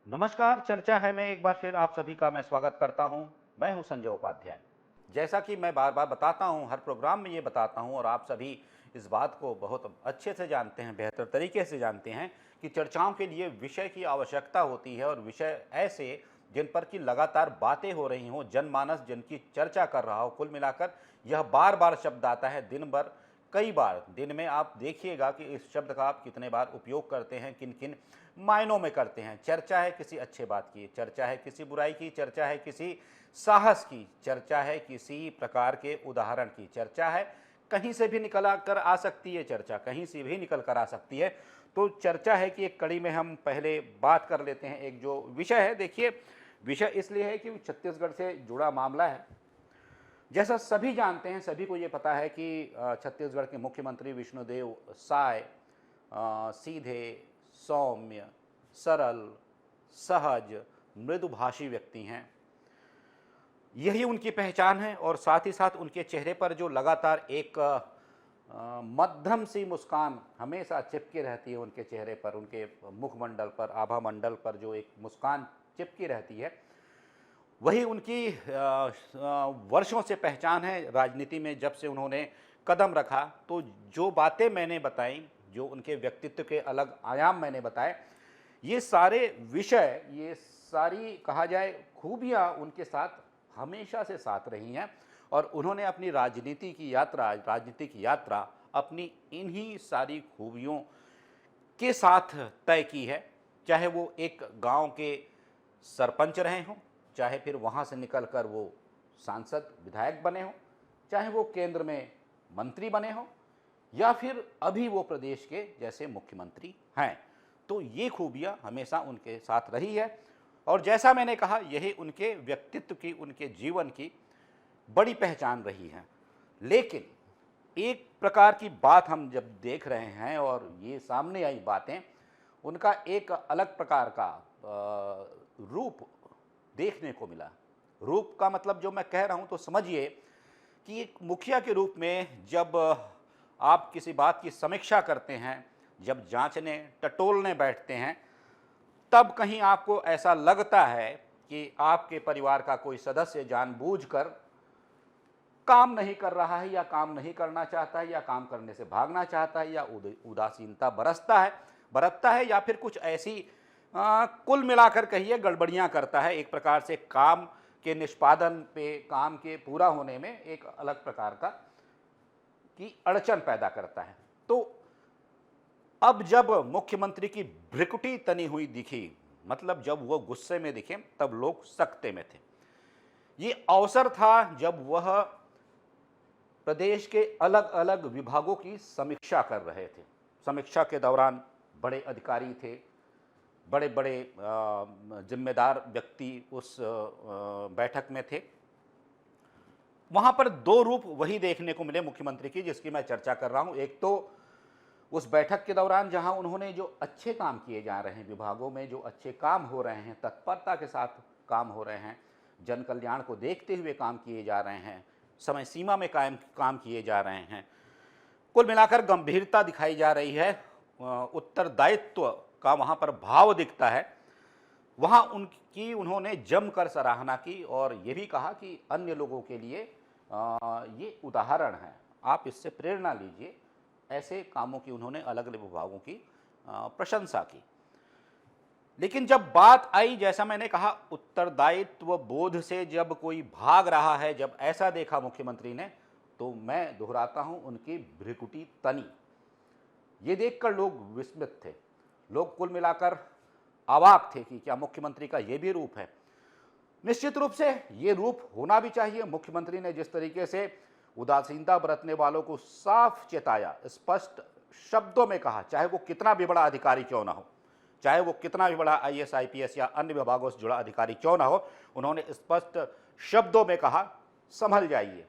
नमस्कार, चर्चा है में एक बार फिर आप सभी का मैं स्वागत करता हूं। मैं हूं संजय उपाध्याय। जैसा कि मैं बार-बार बताता हूं, हर प्रोग्राम में ये बताता हूं और आप सभी इस बात को बहुत अच्छे से जानते हैं, बेहतर तरीके से जानते हैं कि चर्चाओं के लिए विषय की आवश्यकता होती है और विषय ऐसे जिन पर कि लगातार बातें हो रही हों, जनमानस जिनकी चर्चा कर रहा हो। कुल मिलाकर यह बार-बार शब्द आता है दिन भर, कई बार दिन में आप देखिएगा कि इस शब्द का आप कितने बार उपयोग करते हैं, किन-किन मायनों में करते हैं। चर्चा है किसी अच्छे बात की, चर्चा है किसी बुराई की, चर्चा है किसी साहस की, चर्चा है किसी प्रकार के उदाहरण की, चर्चा है कहीं से भी निकल कर आ सकती है, चर्चा कहीं से भी निकल कर आ सकती है। तो चर्चा है कि एक कड़ी में हम पहले बात कर लेते हैं। एक जो विषय है, देखिए विषय इसलिए है कि छत्तीसगढ़ से जुड़ा मामला है। जैसा सभी जानते हैं, सभी को ये पता है कि छत्तीसगढ़ के मुख्यमंत्री विष्णुदेव साय सीधे, सौम्य, सरल, सहज, मृदुभाषी व्यक्ति हैं। यही उनकी पहचान है और साथ ही साथ उनके चेहरे पर जो लगातार एक मध्यम सी मुस्कान हमेशा चिपकी रहती है उनके चेहरे पर, उनके मुखमंडल पर, आभा मंडल पर जो एक मुस्कान चिपकी रहती है, वही उनकी वर्षों से पहचान है राजनीति में। जब से उन्होंने कदम रखा तो जो बातें मैंने बताई, जो उनके व्यक्तित्व के अलग आयाम मैंने बताए, ये सारे विषय, ये सारी कहा जाए खूबियाँ उनके साथ हमेशा से साथ रही हैं और उन्होंने अपनी राजनीतिक यात्रा अपनी इन्हीं सारी खूबियों के साथ तय की है। चाहे वो एक गांव के सरपंच रहे हों, चाहे फिर वहाँ से निकलकर वो सांसद विधायक बने हों, चाहे वो केंद्र में मंत्री बने हों या फिर अभी वो प्रदेश के जैसे मुख्यमंत्री हैं। तो ये खूबियाँ हमेशा उनके साथ रही है और जैसा मैंने कहा, यही उनके व्यक्तित्व की, उनके जीवन की बड़ी पहचान रही है। लेकिन एक प्रकार की बात हम जब देख रहे हैं और ये सामने आई बातें, उनका एक अलग प्रकार का रूप देखने को मिला। रूप का मतलब जो मैं कह रहा हूँ तो समझिए कि एक मुखिया के रूप में जब आप किसी बात की समीक्षा करते हैं, जब जांचने टटोलने बैठते हैं, तब कहीं आपको ऐसा लगता है कि आपके परिवार का कोई सदस्य जानबूझकर काम नहीं कर रहा है या काम नहीं करना चाहता है या काम करने से भागना चाहता है या उदासीनता बरतता है या फिर कुछ ऐसी कुल मिलाकर कहिए गड़बड़ियां करता है। एक प्रकार से काम के निष्पादन पे, काम के पूरा होने में एक अलग प्रकार का की अड़चन पैदा करता है। तो अब जब मुख्यमंत्री की भ्रिकुटी तनी हुई दिखी, मतलब जब वो गुस्से में दिखे, तब लोग सकते में थे। ये अवसर था जब वह प्रदेश के अलग अलग विभागों की समीक्षा कर रहे थे। समीक्षा के दौरान बड़े अधिकारी थे, बड़े बड़े जिम्मेदार व्यक्ति उस बैठक में थे। वहाँ पर दो रूप वही देखने को मिले मुख्यमंत्री की, जिसकी मैं चर्चा कर रहा हूँ। एक तो उस बैठक के दौरान जहाँ उन्होंने जो अच्छे काम किए जा रहे हैं, विभागों में जो अच्छे काम हो रहे हैं, तत्परता के साथ काम हो रहे हैं, जन कल्याण को देखते हुए काम किए जा रहे हैं, समय सीमा में काम किए जा रहे हैं, कुल मिलाकर गंभीरता दिखाई जा रही है, उत्तरदायित्व का वहाँ पर भाव दिखता है। वहाँ उन्होंने जमकर सराहना की और ये भी कहा कि अन्य लोगों के लिए ये उदाहरण है, आप इससे प्रेरणा लीजिए। ऐसे कामों की उन्होंने अलग अलग विभागों की प्रशंसा की। लेकिन जब बात आई, जैसा मैंने कहा, उत्तरदायित्व बोध से जब कोई भाग रहा है, जब ऐसा देखा मुख्यमंत्री ने, तो मैं दोहराता हूं, उनकी भ्रिकुटी तनी। ये देखकर लोग विस्मित थे, लोग कुल मिलाकर अवाक थे कि क्या मुख्यमंत्री का ये भी रूप है। निश्चित रूप से ये रूप होना भी चाहिए। मुख्यमंत्री ने जिस तरीके से उदासीनता बरतने वालों को साफ चेताया, स्पष्ट शब्दों में कहा, चाहे वो कितना भी बड़ा अधिकारी क्यों ना हो, चाहे वो कितना भी बड़ा आईएएस आईपीएस या अन्य विभागों से जुड़ा अधिकारी क्यों ना हो, उन्होंने स्पष्ट शब्दों में कहा, संभल जाइए,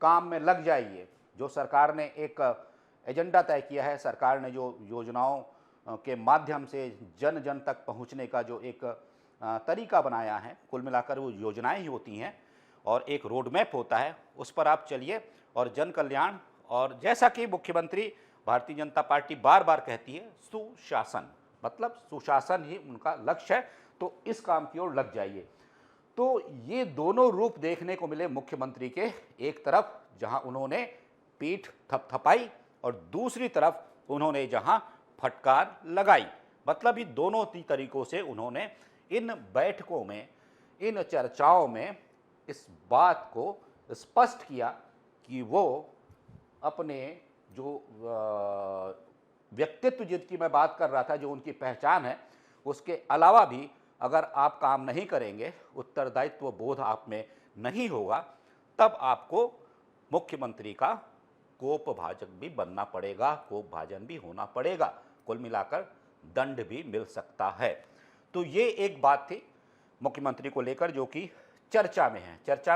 काम में लग जाइए। जो सरकार ने एक एजेंडा तय किया है, सरकार ने जो योजनाओं के माध्यम से जन जन तक पहुंचने का जो एक तरीका बनाया है, कुल मिलाकर वो योजनाएं ही होती हैं और एक रोड मैप होता है, उस पर आप चलिए और जन कल्याण, और जैसा कि मुख्यमंत्री भारतीय जनता पार्टी बार बार कहती है, सुशासन, मतलब सुशासन ही उनका लक्ष्य है, तो इस काम की ओर लग जाइए। तो ये दोनों रूप देखने को मिले मुख्यमंत्री के, एक तरफ जहां उन्होंने पीठ थपथपाई और दूसरी तरफ उन्होंने जहां फटकार लगाई। मतलब ये दोनों तरीकों से उन्होंने इन बैठकों में, इन चर्चाओं में इस बात को स्पष्ट किया कि वो अपने जो व्यक्तित्व जिसकी मैं बात कर रहा था, जो उनकी पहचान है, उसके अलावा भी अगर आप काम नहीं करेंगे, उत्तरदायित्व बोध आप में नहीं होगा, तब आपको मुख्यमंत्री का कोपभाजक भी बनना पड़ेगा, कोपभाजन भी होना पड़ेगा, कुल मिलाकर दंड भी मिल सकता है। तो ये एक बात थी मुख्यमंत्री को लेकर जो कि चर्चा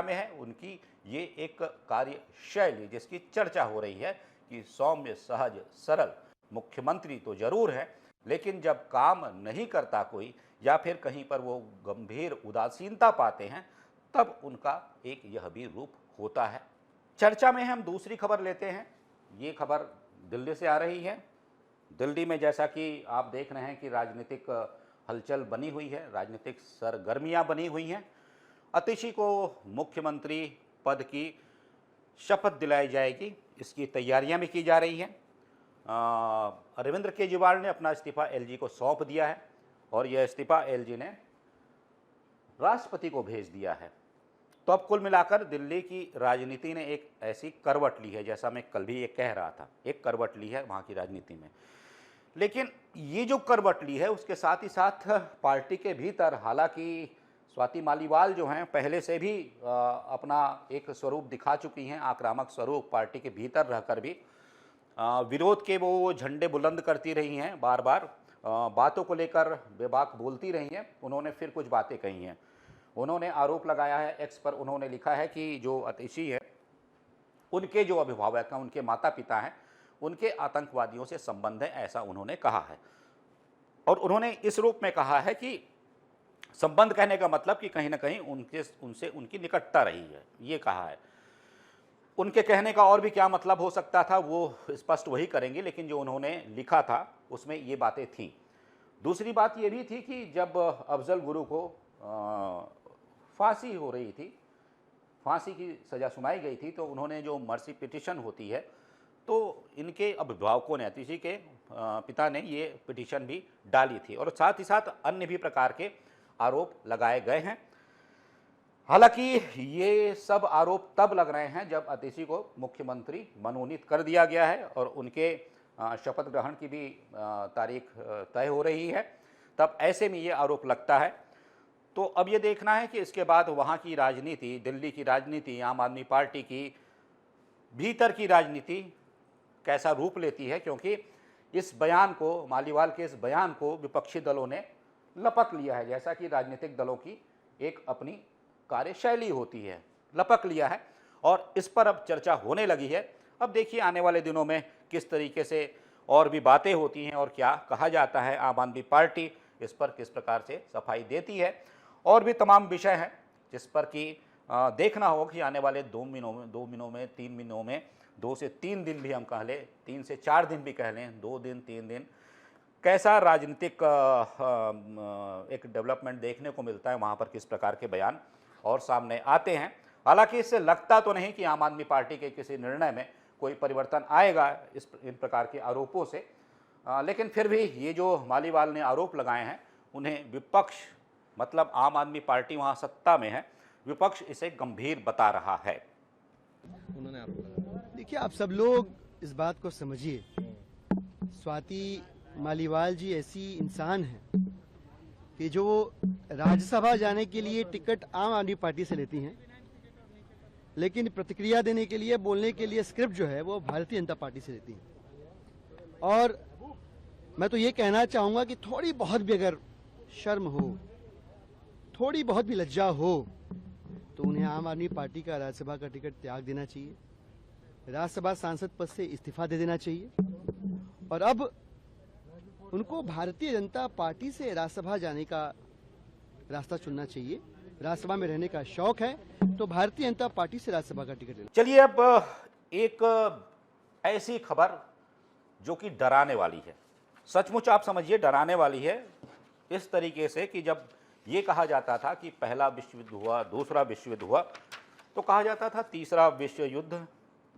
में है उनकी ये एक कार्यशैली जिसकी चर्चा हो रही है कि सौम्य, सहज, सरल मुख्यमंत्री तो जरूर है, लेकिन जब काम नहीं करता कोई या फिर कहीं पर वो गंभीर उदासीनता पाते हैं, तब उनका एक यह भी रूप होता है। चर्चा में हम दूसरी खबर लेते हैं। ये खबर दिल्ली से आ रही है। दिल्ली में जैसा कि आप देख रहे हैं कि राजनीतिक हलचल बनी हुई है, राजनीतिक सरगर्मियां बनी हुई हैं। अतिशी को मुख्यमंत्री पद की शपथ दिलाई जाएगी, इसकी तैयारियां भी की जा रही हैं। अरविंद केजरीवाल ने अपना इस्तीफा एलजी को सौंप दिया है और यह इस्तीफा एलजी ने राष्ट्रपति को भेज दिया है। तो अब कुल मिलाकर दिल्ली की राजनीति ने एक ऐसी करवट ली है, जैसा मैं कल भी ये कह रहा था, एक करवट ली है वहाँ की राजनीति में। लेकिन ये जो करवट ली है उसके साथ ही साथ पार्टी के भीतर, हालांकि स्वाति मालीवाल जो हैं पहले से भी अपना एक स्वरूप दिखा चुकी हैं, आक्रामक स्वरूप, पार्टी के भीतर रहकर भी विरोध के वो झंडे बुलंद करती रही हैं, बार बार बातों को लेकर बेबाक बोलती रही हैं। उन्होंने फिर कुछ बातें कही हैं। उन्होंने आरोप लगाया है, एक्स पर उन्होंने लिखा है कि जो अतिशी है उनके जो अभिभावक हैं, उनके माता पिता हैं, उनके आतंकवादियों से संबंध है, ऐसा उन्होंने कहा है। और उन्होंने इस रूप में कहा है कि संबंध कहने का मतलब कि कहीं ना कहीं उनसे उनकी निकटता रही है, ये कहा है। उनके कहने का और भी क्या मतलब हो सकता था वो स्पष्ट वही करेंगे, लेकिन जो उन्होंने लिखा था उसमें ये बातें थीं। दूसरी बात ये भी थी कि जब अफजल गुरु को फांसी हो रही थी, फांसी की सज़ा सुनाई गई थी, तो उन्होंने जो मर्सी पिटिशन होती है, तो इनके अभिभावकों ने, अतिशी के पिता ने ये पिटिशन भी डाली थी और साथ ही साथ अन्य भी प्रकार के आरोप लगाए गए हैं। हालांकि ये सब आरोप तब लग रहे हैं जब अतिशी को मुख्यमंत्री मनोनीत कर दिया गया है और उनके शपथ ग्रहण की भी तारीख तय हो रही है, तब ऐसे में ये आरोप लगता है। तो अब ये देखना है कि इसके बाद वहाँ की राजनीति, दिल्ली की राजनीति, आम आदमी पार्टी की भीतर की राजनीति कैसा रूप लेती है, क्योंकि इस बयान को, मालीवाल के इस बयान को विपक्षी दलों ने लपक लिया है। जैसा कि राजनीतिक दलों की एक अपनी कार्यशैली होती है, लपक लिया है और इस पर अब चर्चा होने लगी है। अब देखिए आने वाले दिनों में किस तरीके से और भी बातें होती हैं और क्या कहा जाता है, आम आदमी पार्टी इस पर किस प्रकार से सफाई देती है। और भी तमाम विषय हैं जिस पर कि देखना होगा कि आने वाले 2 महीनों में 2 से 3 दिन भी हम कह लें, 3 से 4 दिन भी कह लें, 2 दिन 3 दिन, कैसा राजनीतिक एक डेवलपमेंट देखने को मिलता है, वहाँ पर किस प्रकार के बयान और सामने आते हैं। हालांकि इससे लगता तो नहीं कि आम आदमी पार्टी के किसी निर्णय में कोई परिवर्तन आएगा इन प्रकार के आरोपों से, लेकिन फिर भी ये जो मालीवाल ने आरोप लगाए हैं उन्हें विपक्ष, मतलब आम आदमी पार्टी वहाँ सत्ता में है, विपक्ष इसे गंभीर बता रहा है। उन्होंने आरोप लगाया। देखिए, आप सब लोग इस बात को समझिए, स्वाति मालीवाल जी ऐसी इंसान है कि जो राज्यसभा जाने के लिए टिकट आम आदमी पार्टी से लेती हैं, लेकिन प्रतिक्रिया देने के लिए, बोलने के लिए स्क्रिप्ट जो है वो भारतीय जनता पार्टी से लेती हैं। और मैं तो ये कहना चाहूंगा कि थोड़ी बहुत भी अगर शर्म हो, थोड़ी बहुत भी लज्जा हो, तो उन्हें आम आदमी पार्टी का राज्यसभा का टिकट त्याग देना चाहिए, राज्यसभा सांसद पद से इस्तीफा दे देना चाहिए और अब उनको भारतीय जनता पार्टी से राज्यसभा जाने का रास्ता चुनना चाहिए। राज्यसभा में रहने का शौक है तो भारतीय जनता पार्टी से राज्यसभा का टिकट लेना। चलिए अब एक ऐसी खबर जो कि डराने वाली है, सचमुच आप समझिए डराने वाली है, इस तरीके से कि जब ये कहा जाता था कि पहला विश्व युद्ध हुआ, दूसरा विश्व युद्ध हुआ, तो कहा जाता था तीसरा विश्व युद्ध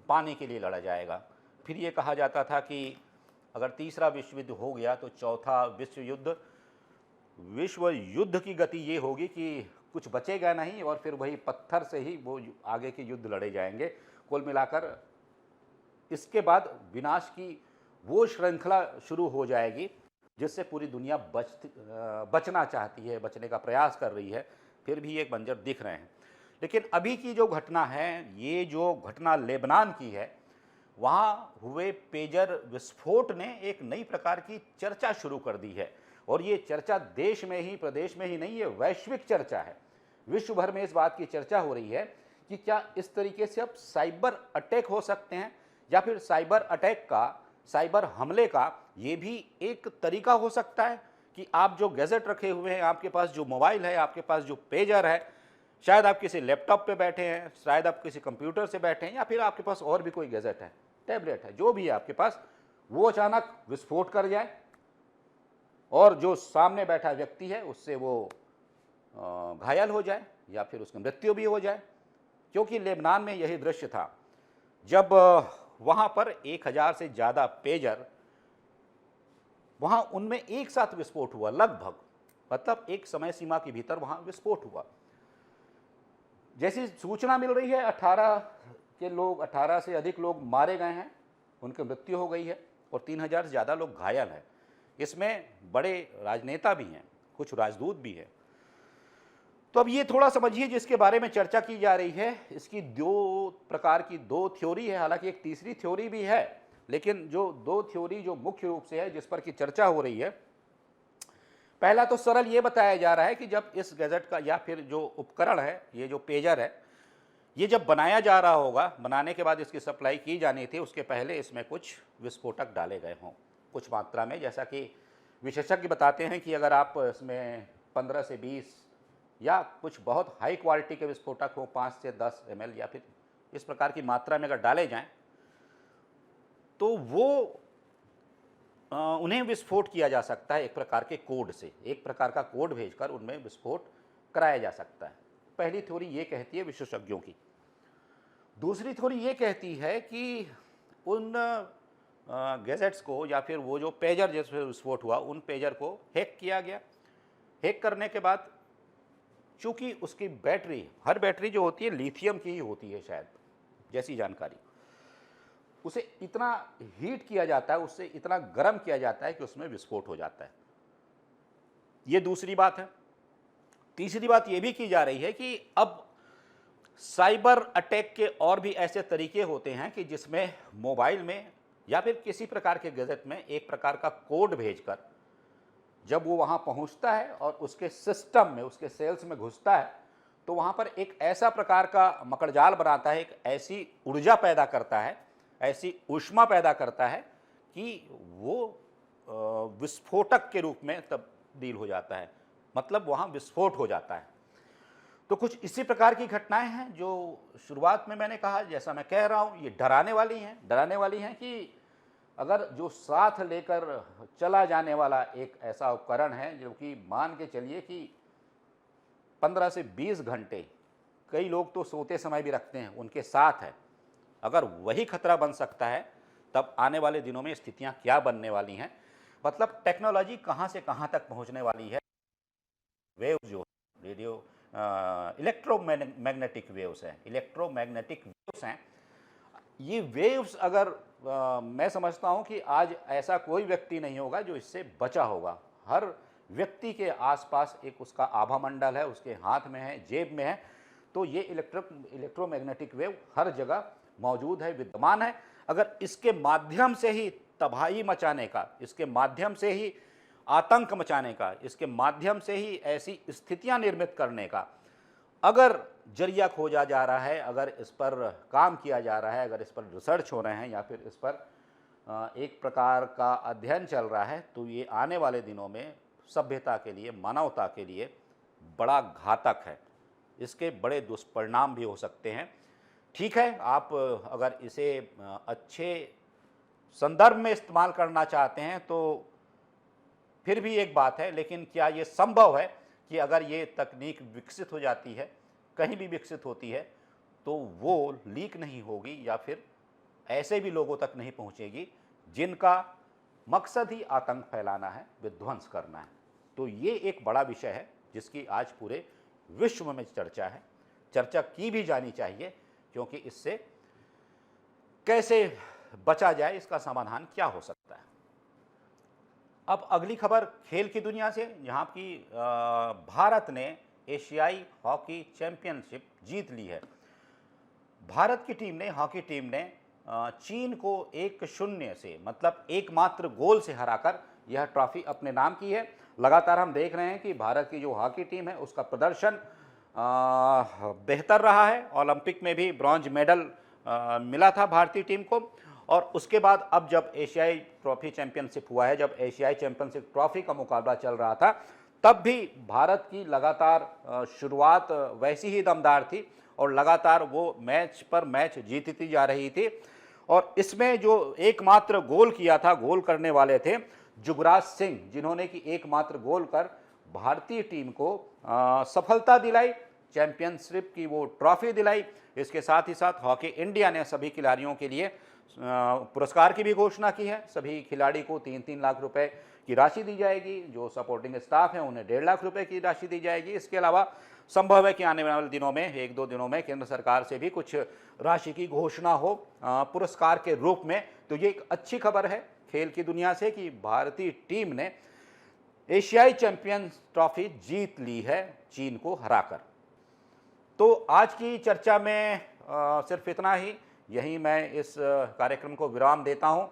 पानी के लिए लड़ा जाएगा। फिर ये कहा जाता था कि अगर तीसरा विश्व युद्ध हो गया तो चौथा विश्व युद्ध की गति ये होगी कि कुछ बचेगा नहीं और फिर वही पत्थर से ही वो आगे के युद्ध लड़े जाएंगे। कुल मिलाकर इसके बाद विनाश की वो श्रृंखला शुरू हो जाएगी जिससे पूरी दुनिया बचना चाहती है, बचने का प्रयास कर रही है। फिर भी ये मंजर दिख रहे हैं। लेकिन अभी की जो घटना है, ये जो घटना लेबनान की है, वहाँ हुए पेजर विस्फोट ने एक नई प्रकार की चर्चा शुरू कर दी है। और ये चर्चा देश में ही, प्रदेश में ही नहीं, ये वैश्विक चर्चा है। विश्व भर में इस बात की चर्चा हो रही है कि क्या इस तरीके से अब साइबर अटैक हो सकते हैं, या फिर साइबर अटैक का, साइबर हमले का ये भी एक तरीका हो सकता है कि आप जो गैजेट रखे हुए हैं, आपके पास जो मोबाइल है, आपके पास जो पेजर है, शायद आप किसी लैपटॉप पे बैठे हैं, शायद आप किसी कंप्यूटर से बैठे हैं, या फिर आपके पास और भी कोई गैजेट है, टैबलेट है, जो भी है आपके पास, वो अचानक विस्फोट कर जाए और जो सामने बैठा व्यक्ति है उससे वो घायल हो जाए या फिर उसकी मृत्यु भी हो जाए। क्योंकि लेबनान में यही दृश्य था जब वहाँ पर 1000 से ज़्यादा पेजर, वहाँ उनमें एक साथ विस्फोट हुआ लगभग, मतलब एक समय सीमा के भीतर वहाँ विस्फोट हुआ। जैसी सूचना मिल रही है 18 से अधिक लोग मारे गए हैं, उनकी मृत्यु हो गई है और 3000 से ज़्यादा लोग घायल हैं। इसमें बड़े राजनेता भी हैं, कुछ राजदूत भी हैं। तो अब ये थोड़ा समझिए जिसके बारे में चर्चा की जा रही है, इसकी दो प्रकार की दो थ्योरी है। हालांकि एक तीसरी थ्योरी भी है, लेकिन जो दो थ्योरी जो मुख्य रूप से है जिस पर की चर्चा हो रही है, पहला तो सरल ये बताया जा रहा है कि जब इस गैजेट का या फिर जो उपकरण है, ये जो पेजर है, ये जब बनाया जा रहा होगा, बनाने के बाद इसकी सप्लाई की जानी थी, उसके पहले इसमें कुछ विस्फोटक डाले गए हों कुछ मात्रा में। जैसा कि विशेषज्ञ बताते हैं कि अगर आप इसमें 15 से 20 या कुछ बहुत हाई क्वालिटी के विस्फोटक हो 5 से 10 ml या फिर इस प्रकार की मात्रा में अगर डाले जाएं तो वो उन्हें विस्फोट किया जा सकता है एक प्रकार के कोड से, एक प्रकार का कोड भेजकर उनमें विस्फोट कराया जा सकता है। पहली थ्योरी ये कहती है विशेषज्ञों की। दूसरी थ्योरी ये कहती है कि उन गैजेट्स को या फिर वो जो पेजर जैसे विस्फोट हुआ, उन पेजर को हैक किया गया। हैक करने के बाद चूँकि उसकी बैटरी, हर बैटरी जो होती है लिथियम की ही होती है शायद, जैसी जानकारी, उसे इतना हीट किया जाता है, उससे इतना गर्म किया जाता है कि उसमें विस्फोट हो जाता है। ये दूसरी बात है। तीसरी बात ये भी की जा रही है कि अब साइबर अटैक के और भी ऐसे तरीके होते हैं कि जिसमें मोबाइल में या फिर किसी प्रकार के गैजेट में एक प्रकार का कोड भेजकर जब वो वहाँ पहुँचता है और उसके सिस्टम में, उसके सेल्स में घुसता है, तो वहाँ पर एक ऐसा प्रकार का मकड़जाल बनाता है, एक ऐसी ऊर्जा पैदा करता है, ऐसी ऊष्मा पैदा करता है कि वो विस्फोटक के रूप में तब्दील हो जाता है, मतलब वहाँ विस्फोट हो जाता है। तो कुछ इसी प्रकार की घटनाएं हैं जो शुरुआत में मैंने कहा, जैसा मैं कह रहा हूँ, ये डराने वाली हैं कि अगर जो साथ लेकर चला जाने वाला एक ऐसा उपकरण है जो कि मान के चलिए कि 15 से 20 घंटे, कई लोग तो सोते समय भी रखते हैं, उनके साथ है, अगर वही खतरा बन सकता है तब आने वाले दिनों में स्थितियां क्या बनने वाली हैं। मतलब टेक्नोलॉजी कहां से कहां तक पहुंचने वाली है। वेव जो रेडियो इलेक्ट्रोमैग्नेटिक वेव्स हैं, ये वेव्स अगर मैं समझता हूं कि आज ऐसा कोई व्यक्ति नहीं होगा जो इससे बचा होगा। हर व्यक्ति के आसपास एक उसका आभा मंडल है, उसके हाथ में है, जेब में है। तो ये इलेक्ट्रोमैग्नेटिक वेव हर जगह मौजूद है, विद्यमान है। अगर इसके माध्यम से ही तबाही मचाने का, इसके माध्यम से ही आतंक मचाने का, इसके माध्यम से ही ऐसी स्थितियां निर्मित करने का अगर जरिया खोजा जा रहा है, अगर इस पर काम किया जा रहा है, अगर इस पर रिसर्च हो रहे हैं या फिर इस पर एक प्रकार का अध्ययन चल रहा है, तो ये आने वाले दिनों में सभ्यता के लिए, मानवता के लिए बड़ा घातक है। इसके बड़े दुष्परिणाम भी हो सकते हैं। ठीक है, आप अगर इसे अच्छे संदर्भ में इस्तेमाल करना चाहते हैं तो फिर भी एक बात है, लेकिन क्या ये संभव है कि अगर ये तकनीक विकसित हो जाती है, कहीं भी विकसित होती है, तो वो लीक नहीं होगी या फिर ऐसे भी लोगों तक नहीं पहुंचेगी जिनका मकसद ही आतंक फैलाना है, विध्वंस करना है। तो ये एक बड़ा विषय है जिसकी आज पूरे विश्व में चर्चा है, चर्चा की भी जानी चाहिए, क्योंकि इससे कैसे बचा जाए, इसका समाधान क्या हो सकता है। अब अगली खबर खेल की दुनिया से, जहां की भारत ने एशियाई हॉकी चैंपियनशिप जीत ली है। भारत की टीम ने, हॉकी टीम ने चीन को 1-0 से, मतलब एकमात्र गोल से हराकर यह ट्रॉफी अपने नाम की है। लगातार हम देख रहे हैं कि भारत की जो हॉकी टीम है उसका प्रदर्शन बेहतर रहा है। ओलंपिक में भी ब्रॉन्ज मेडल मिला था भारतीय टीम को, और उसके बाद अब जब एशियाई ट्रॉफी चैंपियनशिप हुआ है, जब एशियाई चैंपियनशिप ट्रॉफी का मुकाबला चल रहा था, तब भी भारत की लगातार शुरुआत वैसी ही दमदार थी और लगातार वो मैच पर मैच जीतती जा रही थी। और इसमें जो एकमात्र गोल किया था, गोल करने वाले थे जुगराज सिंह, जिन्होंने कि एकमात्र गोल कर भारतीय टीम को सफलता दिलाई, चैंपियनशिप की वो ट्रॉफी दिलाई। इसके साथ ही साथ हॉकी इंडिया ने सभी खिलाड़ियों के लिए पुरस्कार की भी घोषणा की है। सभी खिलाड़ी को 3-3 लाख रुपए की राशि दी जाएगी, जो सपोर्टिंग स्टाफ है उन्हें 1.5 लाख रुपए की राशि दी जाएगी। इसके अलावा संभव है कि आने वाले दिनों में, 1-2 दिनों में, केंद्र सरकार से भी कुछ राशि की घोषणा हो पुरस्कार के रूप में। तो ये एक अच्छी खबर है खेल की दुनिया से कि भारतीय टीम ने एशियाई चैंपियंस ट्रॉफी जीत ली है चीन को हराकर। तो आज की चर्चा में सिर्फ इतना ही। यहीं मैं इस कार्यक्रम को विराम देता हूं।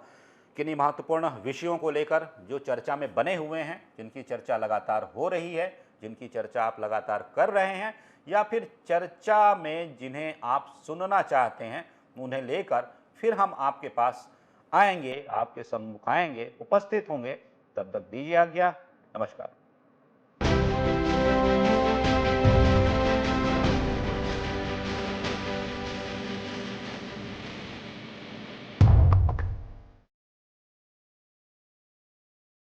किन्हीं महत्वपूर्ण विषयों को लेकर जो चर्चा में बने हुए हैं, जिनकी चर्चा लगातार हो रही है, जिनकी चर्चा आप लगातार कर रहे हैं, या फिर चर्चा में जिन्हें आप सुनना चाहते हैं, उन्हें लेकर फिर हम आपके पास आएंगे, आपके सम्मुख आएंगे, उपस्थित होंगे। तब तक दीजिए आज्ञा। नमस्कार।